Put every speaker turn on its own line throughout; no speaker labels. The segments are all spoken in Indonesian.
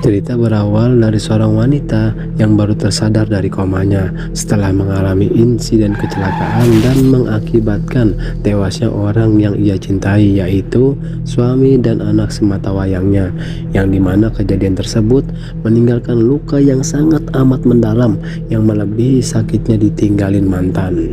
Cerita berawal dari seorang wanita yang baru tersadar dari komanya setelah mengalami insiden kecelakaan dan mengakibatkan tewasnya orang yang ia cintai, yaitu suami dan anak sematawayangnya, yang dimana kejadian tersebut meninggalkan luka yang sangat amat mendalam yang melebihi sakitnya ditinggalin mantan.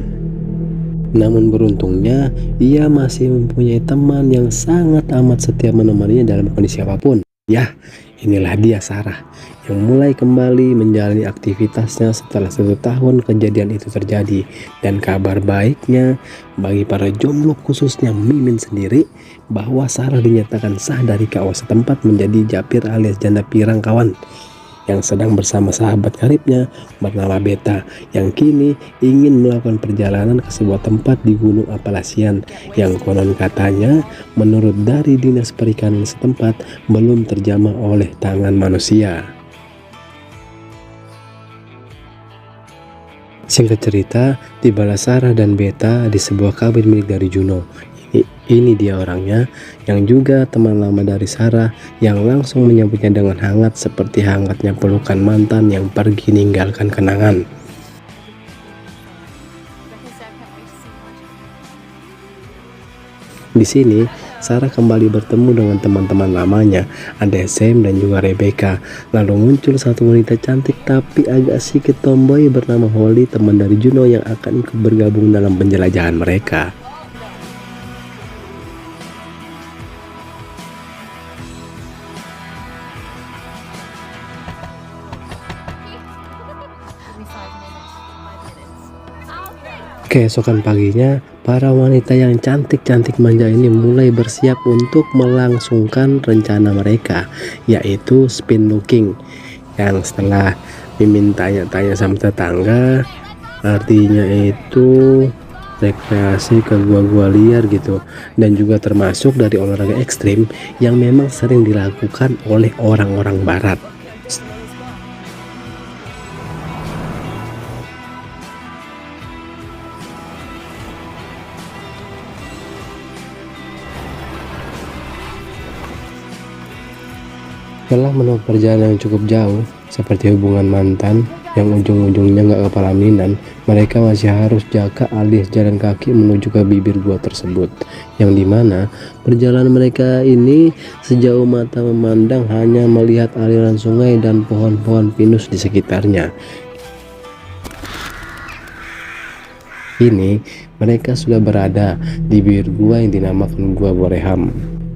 Namun beruntungnya, ia masih mempunyai teman yang sangat amat setia menemaninya dalam kondisi apapun. Ya, inilah dia Sarah, yang mulai kembali menjalani aktivitasnya setelah 1 tahun kejadian itu terjadi. Dan kabar baiknya bagi para jomblo, khususnya Mimin sendiri, bahwa Sarah dinyatakan sah dari KUA setempat menjadi japir alias janda pirang kawan, yang sedang bersama sahabat karibnya bernama Beta, yang kini ingin melakukan perjalanan ke sebuah tempat di Gunung Appalachian yang konon katanya menurut dari dinas perikanan setempat belum terjamah oleh tangan manusia. Singkat cerita, tibalah Sarah dan Beta di sebuah kabin milik dari Juno. Ini dia orangnya, yang juga teman lama dari Sarah, yang langsung menyambutnya dengan hangat seperti hangatnya pelukan mantan yang pergi ninggalkan kenangan. Di sini, Sarah kembali bertemu dengan teman-teman lamanya, ada Sam dan juga Rebecca. Lalu muncul satu wanita cantik tapi agak sedikit tomboy bernama Holly, teman dari Juno yang akan ikut bergabung dalam penjelajahan mereka. Keesokan paginya, para wanita yang cantik-cantik manja ini mulai bersiap untuk melangsungkan rencana mereka, yaitu spin looking. Yang setelah Mimin tanya-tanya sama tetangga, artinya itu rekreasi ke gua-gua liar gitu, dan juga termasuk dari olahraga ekstrim yang memang sering dilakukan oleh orang-orang barat. Setelah menempuh perjalanan yang cukup jauh, seperti hubungan mantan yang ujung-ujungnya nggak kepalaminan, mereka masih harus jaka alias jalan kaki menuju ke bibir gua tersebut, yang dimana perjalanan mereka ini sejauh mata memandang hanya melihat aliran sungai dan pohon-pohon pinus di sekitarnya. Kini mereka sudah berada di bibir gua yang dinamakan Gua Boreham.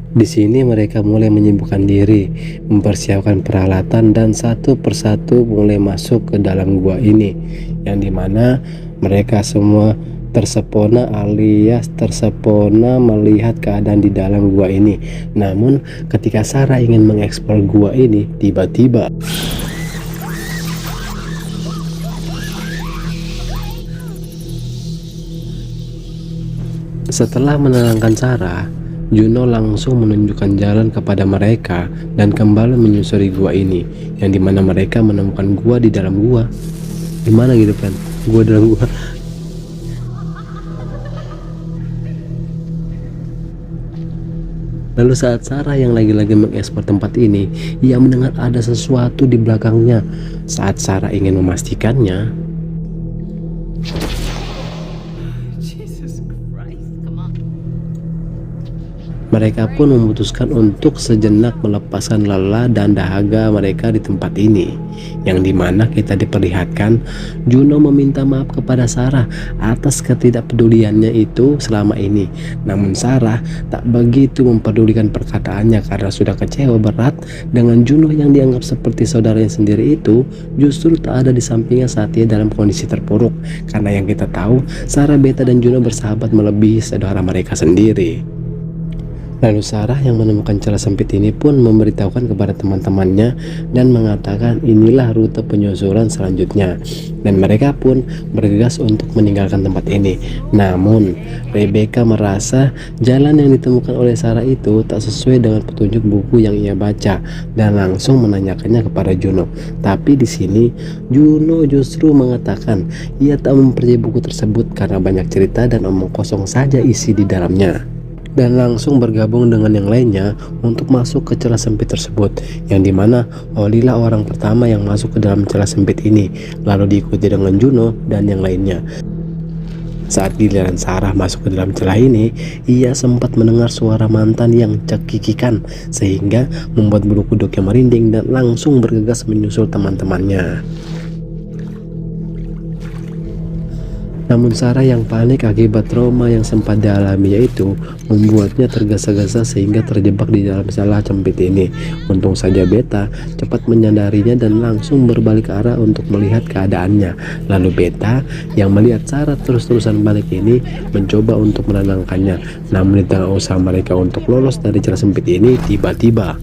Di sini mereka mulai menyibukkan diri, mempersiapkan peralatan, dan satu persatu mulai masuk ke dalam gua ini, yang dimana mereka semua tersepona alias tersepona melihat keadaan di dalam gua ini. Namun ketika Sarah ingin mengeksplor gua ini, tiba-tiba setelah menenangkan Sarah, Juno langsung menunjukkan jalan kepada mereka dan kembali menyusuri gua ini, yang dimana mereka menemukan gua di dalam gua. Gimana gitu kan? Gua dalam gua. Lalu saat Sarah yang lagi-lagi mengeksplor tempat ini, ia mendengar ada sesuatu di belakangnya. Saat Sarah ingin memastikannya, mereka pun memutuskan untuk sejenak melepaskan lelah dan dahaga mereka di tempat ini, yang dimana kita diperlihatkan Juno meminta maaf kepada Sarah atas ketidakpeduliannya itu selama ini. Namun Sarah tak begitu memperdulikan perkataannya karena sudah kecewa berat dengan Juno yang dianggap seperti saudaranya sendiri itu justru tak ada di sampingnya saat ia dalam kondisi terpuruk, karena yang kita tahu Sarah, Beta, dan Juno bersahabat melebihi saudara mereka sendiri. Lalu Sarah yang menemukan celah sempit ini pun memberitahukan kepada teman-temannya dan mengatakan inilah rute penyusuran selanjutnya, dan mereka pun bergegas untuk meninggalkan tempat ini. Namun Rebecca merasa jalan yang ditemukan oleh Sarah itu tak sesuai dengan petunjuk buku yang ia baca dan langsung menanyakannya kepada Juno. Tapi di sini Juno justru mengatakan ia tak mempercayai buku tersebut karena banyak cerita dan omong kosong saja isi di dalamnya. dan langsung bergabung dengan yang lainnya untuk masuk ke celah sempit tersebut, yang dimana Oli lah orang pertama yang masuk ke dalam celah sempit ini, lalu diikuti dengan Juno dan yang lainnya. Saat giliran Sarah masuk ke dalam celah ini, ia sempat mendengar suara mantan yang cekikikan sehingga membuat bulu kuduknya merinding dan langsung bergegas menyusul teman-temannya. Namun Sarah yang panik akibat trauma yang sempat dialaminya itu membuatnya tergesa-gesa sehingga terjebak di dalam celah sempit ini. Untung saja Beta cepat menyadarinya dan langsung berbalik arah untuk melihat keadaannya. Lalu Beta yang melihat Sarah terus-terusan balik ini mencoba untuk menenangkannya. Namun di tengah usaha mereka untuk lolos dari celah sempit ini, tiba-tiba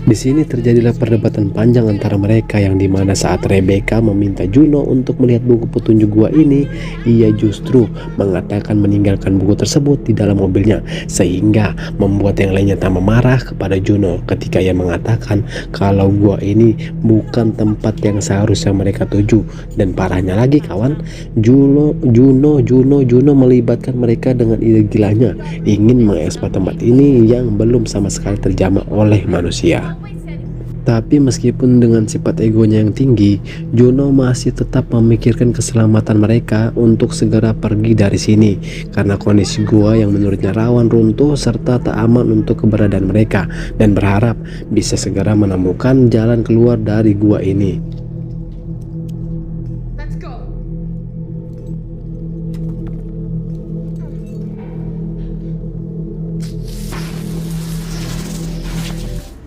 di sini terjadilah perdebatan panjang antara mereka, yang dimana saat Rebecca meminta Juno untuk melihat buku petunjuk gua ini, ia justru mengatakan meninggalkan buku tersebut di dalam mobilnya, sehingga membuat yang lainnya tambah marah kepada Juno ketika ia mengatakan kalau gua ini bukan tempat yang seharusnya mereka tuju. Dan parahnya lagi kawan, Juno melibatkan mereka dengan ide gilanya, ingin mengeksplor tempat ini yang belum sama sekali terjamah oleh manusia. Tapi meskipun dengan sifat egonya yang tinggi, Juno masih tetap memikirkan keselamatan mereka untuk segera pergi dari sini, karena kondisi gua yang menurutnya rawan runtuh serta tak aman untuk keberadaan mereka, dan berharap bisa segera menemukan jalan keluar dari gua ini.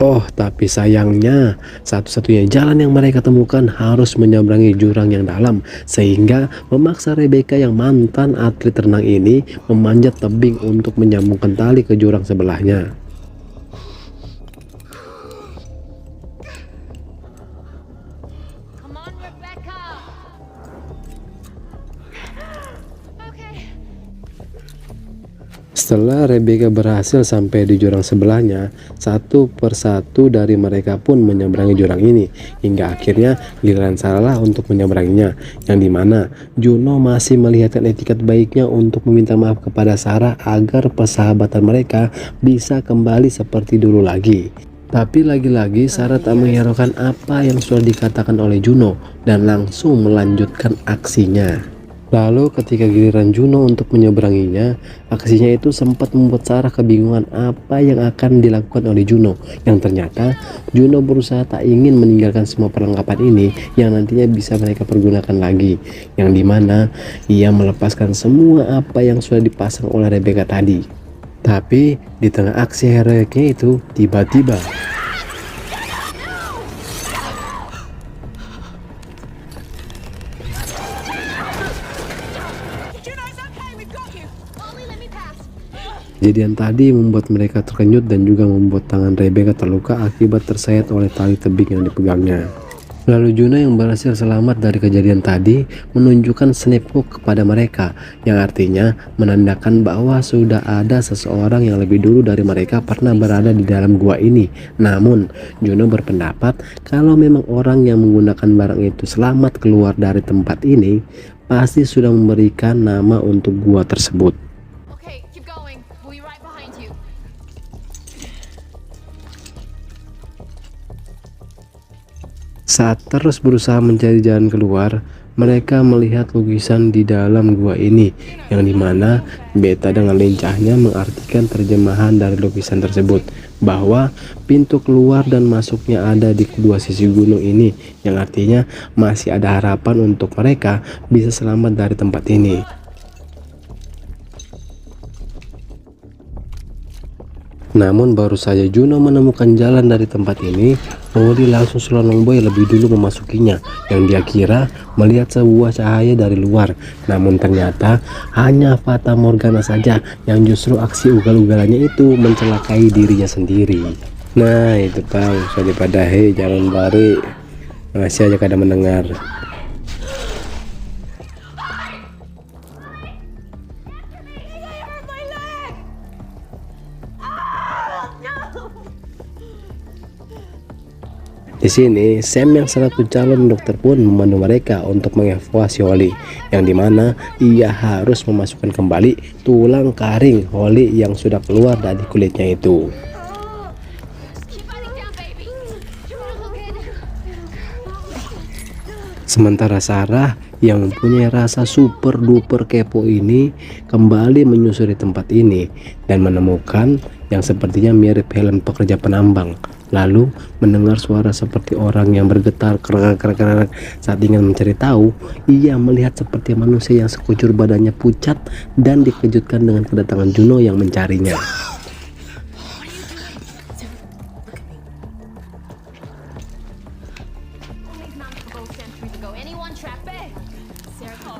Oh, tapi sayangnya satu-satunya jalan yang mereka temukan harus menyeberangi jurang yang dalam, sehingga memaksa Rebecca yang mantan atlet renang ini memanjat tebing untuk menyambungkan tali ke jurang sebelahnya. Setelah Rebecca berhasil sampai di jurang sebelahnya, satu persatu dari mereka pun menyeberangi jurang ini, hingga akhirnya giliran Sarah untuk menyeberanginya, yang dimana Juno masih melihatkan etikat baiknya untuk meminta maaf kepada Sarah agar persahabatan mereka bisa kembali seperti dulu lagi. Tapi lagi-lagi Sarah tak menghiraukan apa yang sudah dikatakan oleh Juno dan langsung melanjutkan aksinya. Lalu ketika giliran Juno untuk menyeberanginya, aksinya itu sempat membuat Sarah kebingungan apa yang akan dilakukan oleh Juno, yang ternyata Juno berusaha tak ingin meninggalkan semua perlengkapan ini yang nantinya bisa mereka pergunakan lagi, yang dimana ia melepaskan semua apa yang sudah dipasang oleh Rebecca tadi. Tapi di tengah aksi heroiknya itu, tiba-tiba kejadian tadi membuat mereka terkejut dan juga membuat tangan Rebecca terluka akibat tersayat oleh tali tebing yang dipegangnya. Lalu Juno yang berhasil selamat dari kejadian tadi menunjukkan snap hook kepada mereka, yang artinya menandakan bahwa sudah ada seseorang yang lebih dulu dari mereka pernah berada di dalam gua ini. Namun Juno berpendapat kalau memang orang yang menggunakan barang itu selamat keluar dari tempat ini, pasti sudah memberikan nama untuk gua tersebut. Saat terus berusaha mencari jalan keluar, mereka melihat lukisan di dalam gua ini, yang dimana Beta dengan lincahnya mengartikan terjemahan dari lukisan tersebut, bahwa pintu keluar dan masuknya ada di kedua sisi gunung ini, yang artinya masih ada harapan untuk mereka bisa selamat dari tempat ini. Namun baru saja Juno menemukan jalan dari tempat ini, Oli langsung selonong boy lebih dulu memasukinya, yang dia kira melihat sebuah cahaya dari luar. Namun ternyata hanya Fata Morgana saja yang justru aksi ugal-ugalannya itu mencelakai dirinya sendiri. Nah itu bang, sudah pada jangan lari, masih aja kadang mendengar. Di sini, Sam yang selaku calon dokter pun memandu mereka untuk mengevakuasi Holly, yang dimana ia harus memasukkan kembali tulang kering Holly yang sudah keluar dari kulitnya itu. Sementara Sarah yang mempunyai rasa super duper kepo ini kembali menyusuri tempat ini dan menemukan yang sepertinya mirip helm pekerja penambang. Lalu mendengar suara seperti orang yang bergetar kerak-kerak. Saat ingin mencari tahu, ia melihat seperti manusia yang sekujur badannya pucat dan dikejutkan dengan kedatangan Juno yang mencarinya.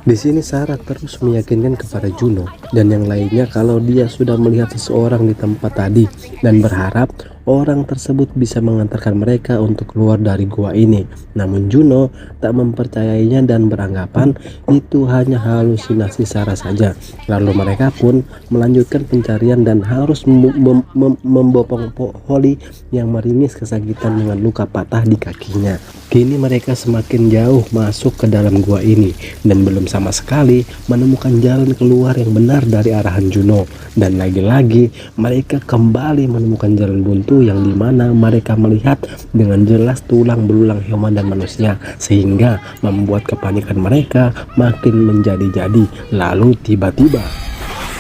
Di sini Sarah terus meyakinkan kepada Juno dan yang lainnya kalau dia sudah melihat seseorang di tempat tadi dan berharap orang tersebut bisa mengantarkan mereka untuk keluar dari gua ini. Namun Juno tak mempercayainya dan beranggapan itu hanya halusinasi Sarah saja. Lalu mereka pun melanjutkan pencarian dan harus membopong Holly yang meringis kesakitan dengan luka patah di kakinya. Kini mereka semakin jauh masuk ke dalam gua ini dan belum sama sekali menemukan jalan keluar yang benar dari arahan Juno. Dan lagi-lagi mereka kembali menemukan jalan buntu yang dimana mereka melihat dengan jelas tulang belulang hewan dan manusia, sehingga membuat kepanikan mereka makin menjadi-jadi. Lalu tiba-tiba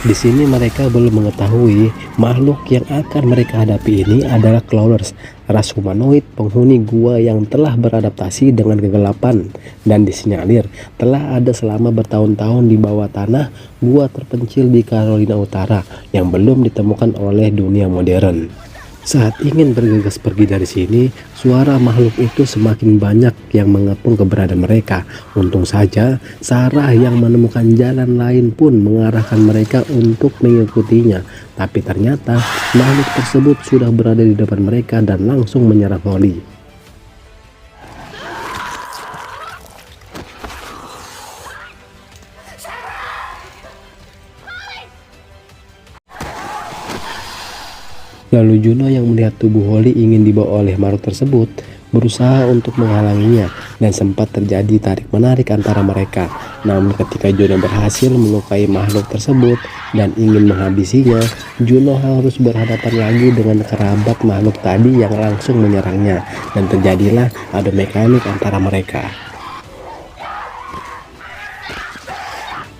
di sini mereka belum mengetahui makhluk yang akan mereka hadapi ini adalah Crawlers, ras humanoid penghuni gua yang telah beradaptasi dengan kegelapan dan disinyalir telah ada selama bertahun-tahun di bawah tanah gua terpencil di Carolina Utara yang belum ditemukan oleh dunia modern. Saat ingin bergegas pergi dari sini, suara makhluk itu semakin banyak yang mengepung keberadaan mereka. Untung saja, Sarah yang menemukan jalan lain pun mengarahkan mereka untuk mengikutinya. Tapi ternyata makhluk tersebut sudah berada di depan mereka dan langsung menyerang Holly. Lalu Juno yang melihat tubuh Holly ingin dibawa oleh makhluk tersebut berusaha untuk menghalanginya dan sempat terjadi tarik-menarik antara mereka. Namun ketika Juno berhasil melukai makhluk tersebut dan ingin menghabisinya, Juno harus berhadapan lagi dengan kerabat makhluk tadi yang langsung menyerangnya dan terjadilah adu mekanik antara mereka.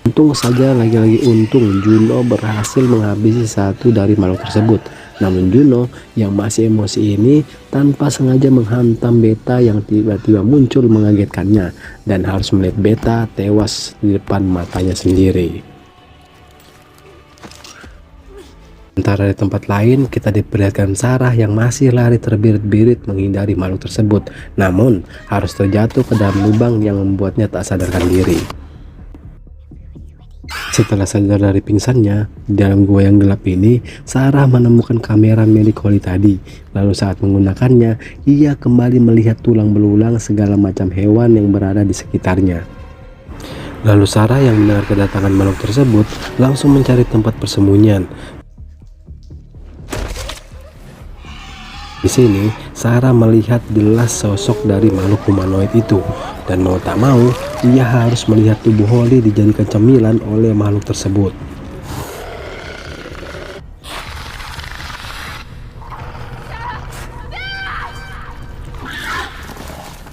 Untung saja, lagi-lagi untung, Juno berhasil menghabisi satu dari makhluk tersebut. Namun Juno yang masih emosi ini tanpa sengaja menghantam Beta yang tiba-tiba muncul mengagetkannya dan harus melihat Beta tewas di depan matanya sendiri. Sementara di tempat lain kita diperlihatkan Sarah yang masih lari terbirit-birit menghindari makhluk tersebut, namun harus terjatuh ke dalam lubang yang membuatnya tak sadarkan diri. Setelah sadar dari pingsannya, di dalam gua yang gelap ini, Sarah menemukan kamera milik Holly tadi. Lalu saat menggunakannya, ia kembali melihat tulang belulang segala macam hewan yang berada di sekitarnya. Lalu Sarah yang mendengar kedatangan makhluk tersebut langsung mencari tempat persembunyian. Di sini, Sarah melihat jelas sosok dari makhluk humanoid itu. Dan mau tak mau, ia harus melihat tubuh Holly dijadikan cemilan oleh makhluk tersebut.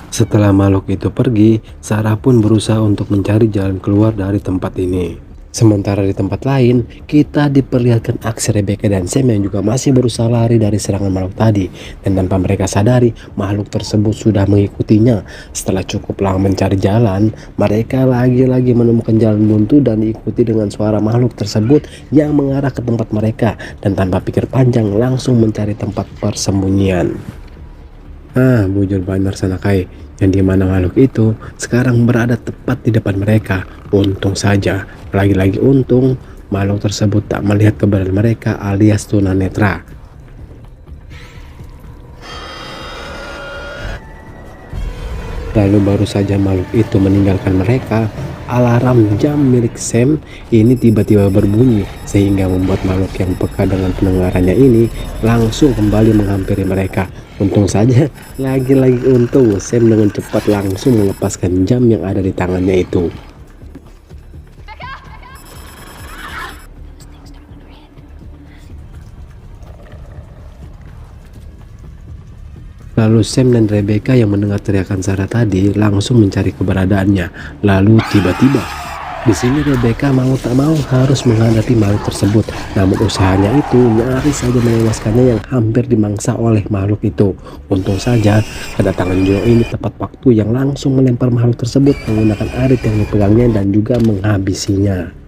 Setelah makhluk itu pergi, Sarah pun berusaha untuk mencari jalan keluar dari tempat ini. Sementara di tempat lain, kita diperlihatkan aksi Rebecca dan Sam yang juga masih berusaha lari dari serangan makhluk tadi. Dan tanpa mereka sadari, makhluk tersebut sudah mengikutinya. Setelah cukup lama mencari jalan, mereka lagi-lagi menemukan jalan buntu dan diikuti dengan suara makhluk tersebut yang mengarah ke tempat mereka. Dan tanpa pikir panjang, langsung mencari tempat persembunyian. Bujur Banner Sanakai, yang dimana makhluk itu sekarang berada tepat di depan mereka. Untung saja, lagi-lagi untung, makhluk tersebut tak melihat keberadaan mereka alias tunanetra. Lalu baru saja makhluk itu meninggalkan mereka, alarm jam milik Sam ini tiba-tiba berbunyi sehingga membuat makhluk yang peka dengan pendengarannya ini langsung kembali menghampiri mereka. Untung saja, lagi-lagi untung, Sam dengan cepat langsung melepaskan jam yang ada di tangannya itu. Lalu Sam dan Rebecca yang mendengar teriakan Sarah tadi langsung mencari keberadaannya. Lalu tiba-tiba di sini Rebecca mau tak mau harus menghadapi makhluk tersebut. Namun usahanya itu nyaris saja menewaskannya yang hampir dimangsa oleh makhluk itu. Untung saja kedatangan Juno ini tepat waktu yang langsung melempar makhluk tersebut menggunakan arit yang dipegangnya dan juga menghabisinya.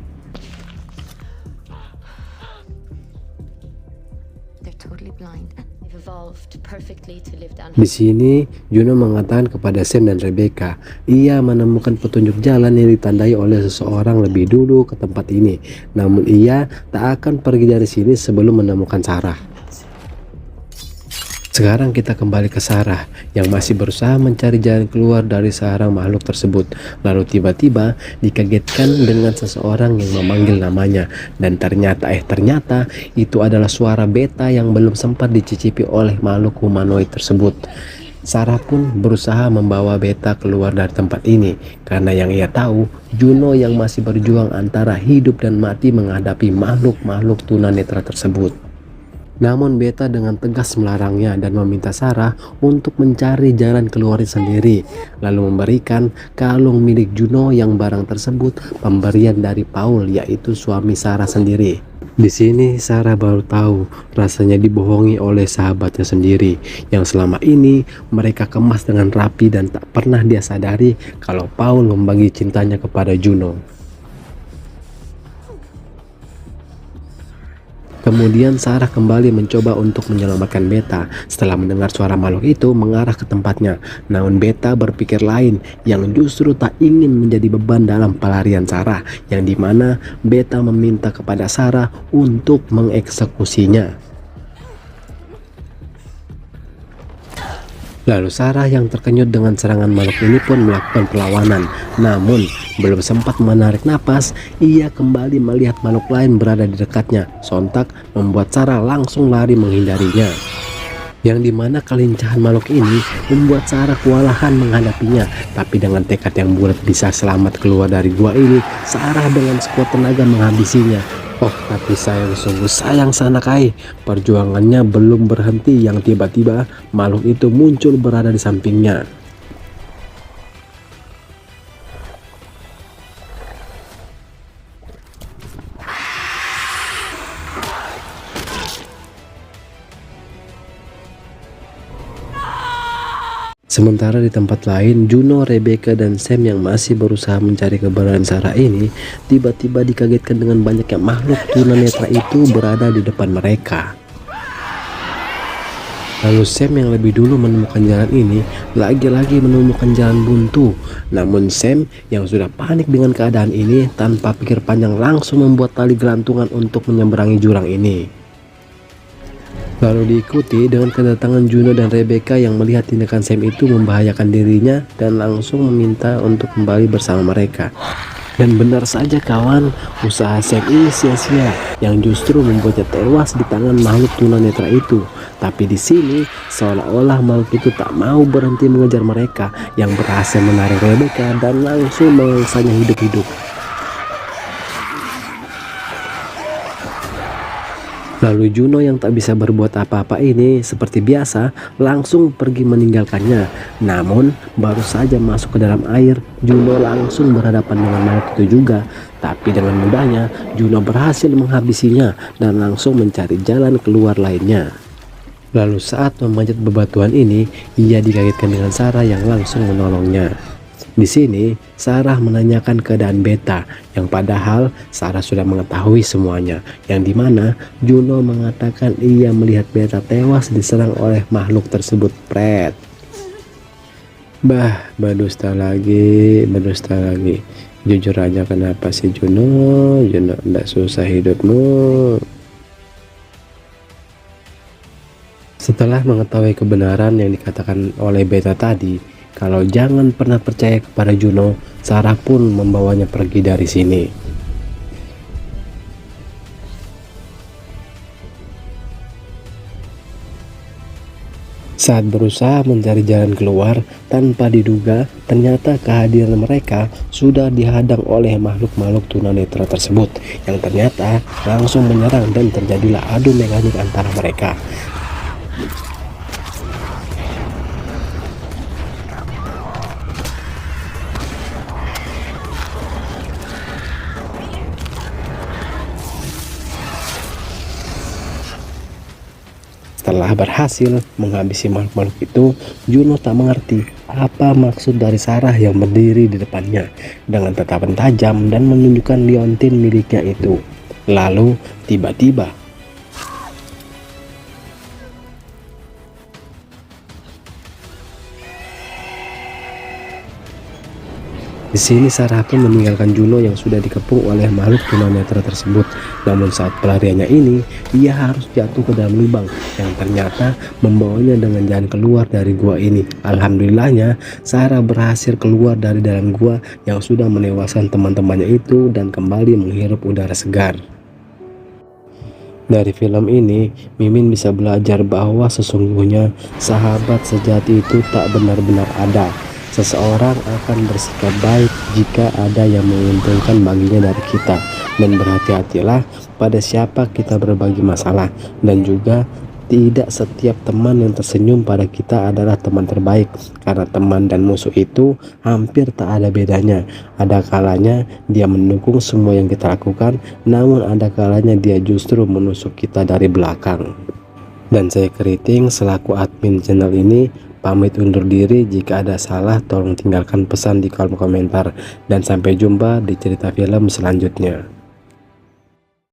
Di sini, Juno mengatakan kepada Sam dan Rebecca, ia menemukan petunjuk jalan yang ditandai oleh seseorang lebih dulu ke tempat ini. Namun ia tak akan pergi dari sini sebelum menemukan Sarah. Sekarang kita kembali ke Sarah yang masih berusaha mencari jalan keluar dari sarang makhluk tersebut. Lalu tiba-tiba dikagetkan dengan seseorang yang memanggil namanya. Dan ternyata itu adalah suara Beta yang belum sempat dicicipi oleh makhluk humanoid tersebut. Sarah pun berusaha membawa Beta keluar dari tempat ini karena yang ia tahu Juno yang masih berjuang antara hidup dan mati menghadapi makhluk-makhluk tunanetra tersebut. Namun Beta dengan tegas melarangnya dan meminta Sarah untuk mencari jalan keluar sendiri, lalu memberikan kalung milik Juno yang barang tersebut pemberian dari Paul, yaitu suami Sarah sendiri. Di sini Sarah baru tahu rasanya dibohongi oleh sahabatnya sendiri yang selama ini mereka kemas dengan rapi dan tak pernah dia sadari kalau Paul membagi cintanya kepada Juno. Kemudian Sarah kembali mencoba untuk menyelamatkan Beta setelah mendengar suara makhluk itu mengarah ke tempatnya. Namun Beta berpikir lain yang justru tak ingin menjadi beban dalam pelarian Sarah, yang dimana Beta meminta kepada Sarah untuk mengeksekusinya. Lalu Sarah yang terkenyut dengan serangan makhluk ini pun melakukan perlawanan. Namun belum sempat menarik napas, ia kembali melihat makhluk lain berada di dekatnya. Sontak membuat Sarah langsung lari menghindarinya. Yang dimana kelincahan makhluk ini membuat Sarah kewalahan menghadapinya. Tapi dengan tekad yang bulat bisa selamat keluar dari gua ini, Sarah dengan sekuat tenaga menghabisinya. Oh, tapi sungguh sayang Sanakai. Perjuangannya belum berhenti yang tiba-tiba makhluk itu muncul berada di sampingnya. Sementara di tempat lain, Juno, Rebecca, dan Sam yang masih berusaha mencari keberadaan Sarah ini tiba-tiba dikagetkan dengan banyaknya makhluk tunanetra itu berada di depan mereka. Lalu Sam yang lebih dulu menemukan jalan ini lagi-lagi menemukan jalan buntu. Namun Sam yang sudah panik dengan keadaan ini tanpa pikir panjang langsung membuat tali gelantungan untuk menyeberangi jurang ini. Lalu diikuti dengan kedatangan Juno dan Rebecca yang melihat tindakan Sam itu membahayakan dirinya dan langsung meminta untuk kembali bersama mereka. Dan benar saja kawan, usaha Sam ini sia-sia yang justru membuatnya tewas di tangan makhluk tunanetra itu. Tapi di sini seolah-olah makhluk itu tak mau berhenti mengejar mereka yang berhasil menarik Rebecca dan langsung mengangsanya hidup-hidup. Lalu Juno yang tak bisa berbuat apa-apa ini seperti biasa langsung pergi meninggalkannya. Namun baru saja masuk ke dalam air, Juno langsung berhadapan dengan makhluk itu juga. Tapi dengan mudahnya Juno berhasil menghabisinya dan langsung mencari jalan keluar lainnya. Lalu saat memanjat bebatuan ini, ia dikagetkan dengan Sarah yang langsung menolongnya. Di sini, Sarah menanyakan keadaan Beta, yang padahal Sarah sudah mengetahui semuanya, yang dimana Juno mengatakan ia melihat Beta tewas diserang oleh makhluk tersebut. Pret. Bah, berdusta lagi. Jujur aja, kenapa sih Juno? Juno, ndak susah hidupmu. Setelah mengetahui kebenaran yang dikatakan oleh Beta tadi, kalau jangan pernah percaya kepada Juno, Sarah pun membawanya pergi dari sini. Saat berusaha mencari jalan keluar tanpa diduga, ternyata kehadiran mereka sudah dihadang oleh makhluk-makhluk tunanetra tersebut yang ternyata langsung menyerang dan terjadilah adu mekanik antara mereka. Setelah berhasil menghabisi makhluk-makhluk itu, Juno tak mengerti apa maksud dari Sarah yang berdiri di depannya dengan tatapan tajam dan menunjukkan liontin miliknya itu. Lalu tiba-tiba di sini Sarah pun meninggalkan Juno yang sudah dikepung oleh makhluk tunanetra tersebut. Namun saat pelariannya ini, ia harus jatuh ke dalam lubang yang ternyata membawanya dengan jalan keluar dari gua ini. Alhamdulillahnya, Sarah berhasil keluar dari dalam gua yang sudah menewaskan teman-temannya itu dan kembali menghirup udara segar. Dari film ini, Mimin bisa belajar bahwa sesungguhnya sahabat sejati itu tak benar-benar ada. Seseorang akan bersikap baik jika ada yang menguntungkan baginya dari kita, dan berhati-hatilah pada siapa kita berbagi masalah, dan juga tidak setiap teman yang tersenyum pada kita adalah teman terbaik, karena teman dan musuh itu hampir tak ada bedanya. Ada kalanya dia mendukung semua yang kita lakukan, namun ada kalanya dia justru menusuk kita dari belakang. Dan saya Keriting selaku admin channel ini pamit undur diri. Jika ada salah tolong tinggalkan pesan di kolom komentar, dan sampai jumpa di cerita film selanjutnya.